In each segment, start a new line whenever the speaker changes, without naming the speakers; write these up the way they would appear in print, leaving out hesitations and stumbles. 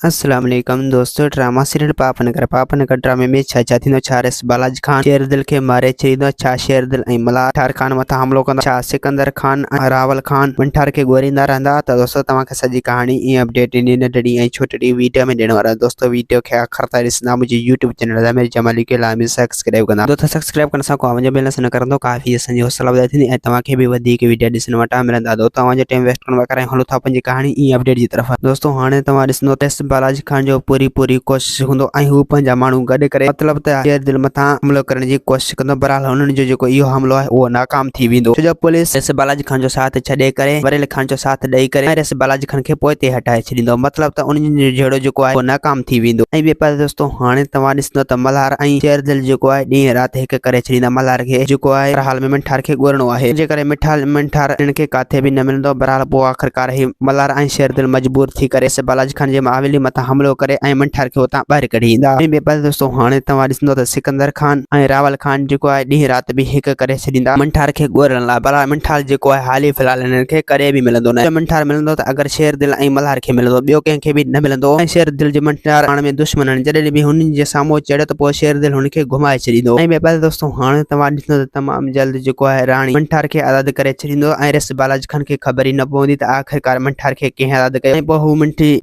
अस्सलाम वालेकुम दोस्तों। ड्रामा सीरियल पापनगर ड्रामे में छा थींदो छा रेस बालाजी खान शेरदिल के मारे छींदो छा शेरदिल ऐं मल्हार ठार खान मथा हमलो कंदो छा सिकंदर खान रावल खान मंठार के गोरींदा रहंदा। त दोस्तों तव्हांखे सॼी कहानी ऐं अपडेट इन नंढड़ी ऐं छोटड़ी वीडियो में ॾियण वारा दोस्तों। वीडियो खे आख़िर ताईं ॾिसंदा। मुंहिंजे यूट्यूब चैनल ज़मीर जमाली के लाइ सब्सक्राइब कंदा। दोस्तों सब्सक्राइब करण सां को मुंहिंजो बेल न करंदो काफ़ी असांजी हौसला वधाए थींदी ऐं तव्हांखे बि वधीक वीडियो ॾिसण वटां मिलंदा। दोस्तों तव्हांजो टाइम वेस्ट करण करे हलो था पंहिंजी कहानी ऐं अपडेट जी तरफ़। दोस्तों हाणे तव्हां ॾिसंदो टेस्ट बालाजी खान जो पूरी कोशिश हूंदो ऐं हू पंहिंजा माण्हू गॾु करे मतलब त शेरदिल मथां हमलो करण जी कोशिश कंदो। बहरहाल हुननि जो जेको इहो हमलो आहे उहो नाकाम थी वेंदो। छो जो पुलिस रेस बालाजी खान जो साथ छॾे करे वरेल खान जो साथ ॾेई करे रेस बालाजी खान खे पोइ ते हटाए छॾींदो। मतलब त उन्हनि जो जहिड़ो जेको आहे उहो नाकाम थी वेंदो। ऐं ॿिए पासे दोस्तों हाणे तव्हां ॾिसंदो त मल्हार ऐं शेरदिल जेको आहे ॾींहुं राति हिकु करे छॾींदा। मल्हार खे जेको आहे हाल में मंठार खे ॻोल्हणो आहे जे करे मंठार हिन खे काथे बि न मिलंदो। बहरहाल पोइ आख़िरकार ही मल्हार ऐं शेरदिल मजबूर थी करे रेस बालाजी खान जे हवेली मथां हमलो करे ऐं मंठार खे उतां ॿाहिरि कढी ईंदा। ॿिए पासे दोस्तों हाणे तव्हां ॾिसंदो त सिकंदर खान ऐं रावल खान जेको आहे ॾींहुं राति बि हिकु करे छॾींदा मंठार खे ॻोल्हण लाइ। बहरहाल मंठार जेको आहे हाली फ़िलहाल हिननि खे करे बि मिलंदो न। मंठार मिलंदो त अगरि शेरदिल ऐं मल्हार खे मिलंदो, ॿियो कंहिंखे बि न मिलंदो। ऐं शेरदिल जे मंठार पाण में दुश्मन आहिनि। जॾहिं बि हुननि जे साम्हूं चढ़े त पोइ शेरदिल हुनखे घुमाए छॾींदो। ऐं ॿिए पासे दोस्तों हाणे तव्हां ॾिसंदो त तमामु जल्द जेको आहे राणी मंठार खे आज़ादु करे छॾींदो ऐं रेस बालाजी खान खे ख़बर ई न पवंदी त आख़िरकार मंठार खे कंहिं आज़ादु कयो। ऐं पोइ हू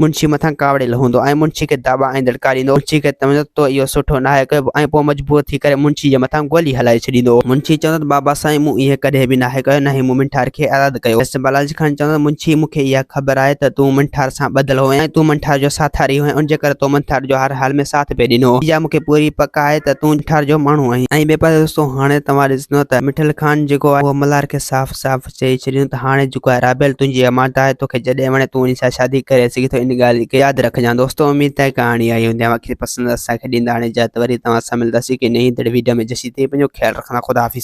मुंशी मथां कावड़ियल हूंदो ऐं मुंशी खे दाबा ऐं दड़कारींदो। मुंशी खे तव्हां तो इहो सुठो न आहे कयो ऐं पोइ मजबूर थी करे मुंशी जे मथां गोली हलाए छॾींदो। मुंशी चवंदो त बाबा साईं मूं इहे कॾहिं बि न आहे कयो, न ही मूं मंठार खे आज़ादु कयो। रेस बालाजी खान चवंदो मुंशी मूंखे इहा ख़बर आहे त तूं मंठार सां ॿधल हो ऐं तूं मंठार जो साथारी हो ऐं उन जे करे तो मंठार जो हर हाल में साथ पे ॾिनो। इहा मूंखे पूरी पक आहे त तूं मंठार जो माण्हू आहीं। ऐं ॿिए पासे दोस्तों हाणे तव्हां ॾिसंदो त मिठल खान जेको आहे उहो मल्हार खे साफ़ चई छॾियो त हाणे जेको आहे राबेल तुंहिंजी अमानत आहे, तोखे जॾहिं वणे तूं उन सां शादी करे सघीं थो। इन ॻाल्हि खे यादि रखजांइ। दोस्तों उम्मीद आहे कहाणी आई हूंदी। तव्हांखे पसंदि असांखे ॾींदा। हाणे इजाज़त, वरी तव्हां सां मिलंदासीं कि नई वीडियो में। जसी ताईं पंहिंजो ख्यालु रखंदा। ख़ुदा हाफ़िज़।